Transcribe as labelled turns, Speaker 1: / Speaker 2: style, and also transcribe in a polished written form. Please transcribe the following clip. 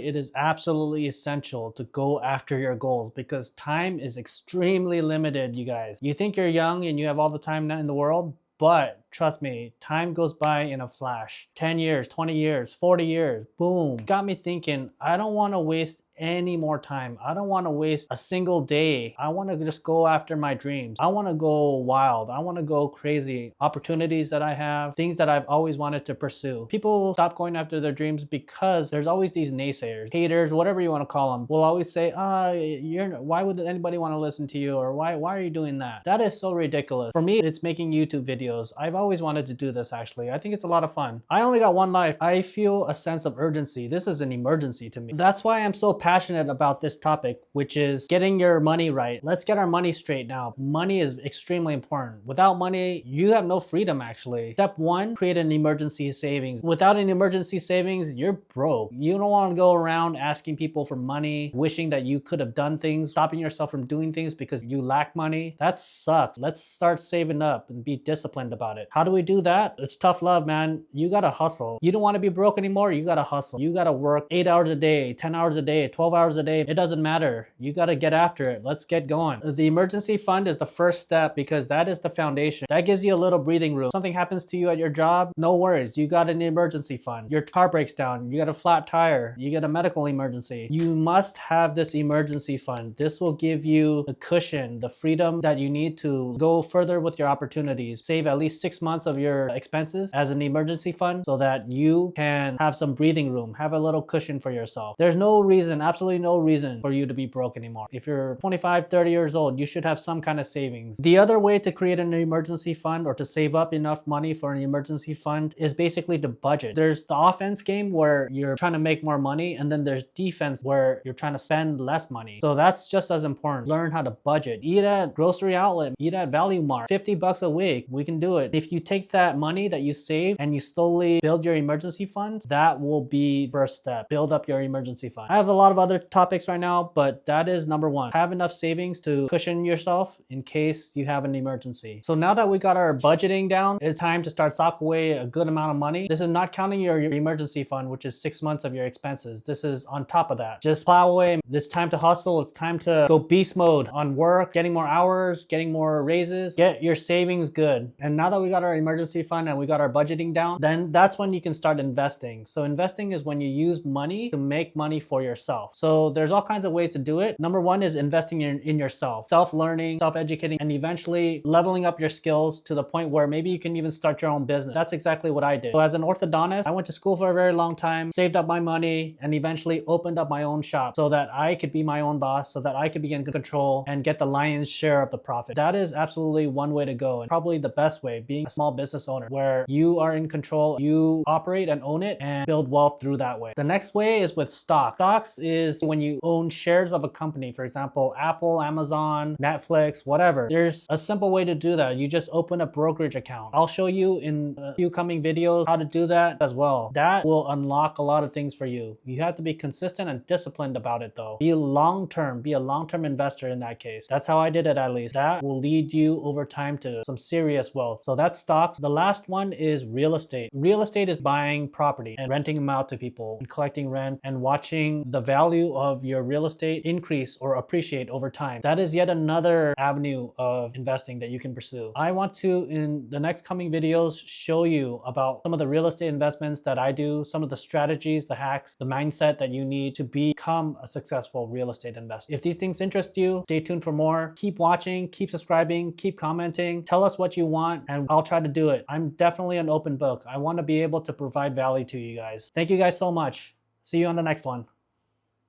Speaker 1: It is absolutely essential to go after your goals because time is extremely limited, you guys. You think you're young and you have all the time in the world, but trust me, time goes by in a flash. 10 years, 20 years, 40 years, boom. Got me thinking, I don't want to waste any more time. I don't want to waste a single day. I want to just go after my dreams. I want to go wild. I want to go crazy. Opportunities that I have, things that I've always wanted to pursue. People stop going after their dreams because there's always these naysayers, haters, whatever you want to call them, will always say, why would anybody want to listen to you? Or why are you doing that? That is so ridiculous. For me, it's making YouTube videos. I've always wanted to do this actually. I think it's a lot of fun. I only got one life. I feel a sense of urgency. This is an emergency to me. That's why I'm so passionate about this topic, which is getting your money right. Let's get our money straight now. Money is extremely important. Without money, you have no freedom actually. Step one, create an emergency savings. Without an emergency savings, you're broke. You don't want to go around asking people for money, wishing that you could have done things, stopping yourself from doing things because you lack money. That sucks. Let's start saving up and be disciplined about it. How do we do that? It's tough love, man. You gotta hustle. You don't want to be broke anymore? You gotta hustle. You gotta work 8 hours a day, 10 hours a day, 12 hours a day. It doesn't matter. You gotta get after it. Let's get going. The emergency fund is the first step because that is the foundation. That gives you a little breathing room. Something happens to you at your job, no worries. You got an emergency fund. Your car breaks down. You got a flat tire. You get a medical emergency. You must have this emergency fund. This will give you the cushion, the freedom that you need to go further with your opportunities. Save at least 6 months of your expenses as an emergency fund so that you can have some breathing room, have a little cushion for yourself. There's no reason, absolutely no reason for you to be broke anymore. If you're 25, 30 years old, you should have some kind of savings. The other way to create an emergency fund or to save up enough money for an emergency fund is basically to budget. There's the offense game where you're trying to make more money, and then there's defense where you're trying to spend less money. So that's just as important. Learn how to budget. Eat at grocery outlet, eat at Value Mart. 50 bucks a week, we can do it. If you take that money that you save and you slowly build your emergency funds, that will be first step. Build up your emergency fund. I have a lot of other topics right now, but that is number one. Have enough savings to cushion yourself in case you have an emergency. So now that we got our budgeting down, it's time to start sock away a good amount of money. This is not counting your emergency fund, which is 6 months of your expenses. This is on top of that. Just plow away. It's time to hustle. It's time to go beast mode on work, getting more hours, getting more raises, get your savings good. And now that we got our emergency fund and we got our budgeting down, then that's when you can start investing. So investing is when you use money to make money for yourself. So there's all kinds of ways to do it. Number one is investing in yourself, self-learning, self-educating, and eventually leveling up your skills to the point where maybe you can even start your own business. That's exactly what I did. So as an orthodontist, I went to school for a very long time, saved up my money, and eventually opened up my own shop so that I could be my own boss, so that I could begin to control and get the lion's share of the profit. That is absolutely one way to go, and probably the best way, being a small business owner where you are in control, you operate and own it and build wealth through that way. The next way is with stocks. Stocks is when you own shares of a company, for example, Apple, Amazon, Netflix, whatever. There's a simple way to do that. You just open a brokerage account. I'll show you in a few coming videos how to do that as well. That will unlock a lot of things for you. You have to be consistent and disciplined about it though. Be long-term, be a long-term investor in that case. That's how I did it at least. That will lead you over time to some serious wealth. So that's stocks. The last one is real estate. Real estate is buying property and renting them out to people and collecting rent and watching the value of your real estate increase or appreciate over time. That is yet another avenue of investing that you can pursue. I want to, in the next coming videos, show you about some of the real estate investments that I do, some of the strategies, the hacks, the mindset that you need to become a successful real estate investor. If these things interest you, stay tuned for more. Keep watching, keep subscribing, keep commenting. Tell us what you want and I'll try to do it. I'm definitely an open book. I want to be able to provide value to you guys. Thank you guys so much. See you on the next one.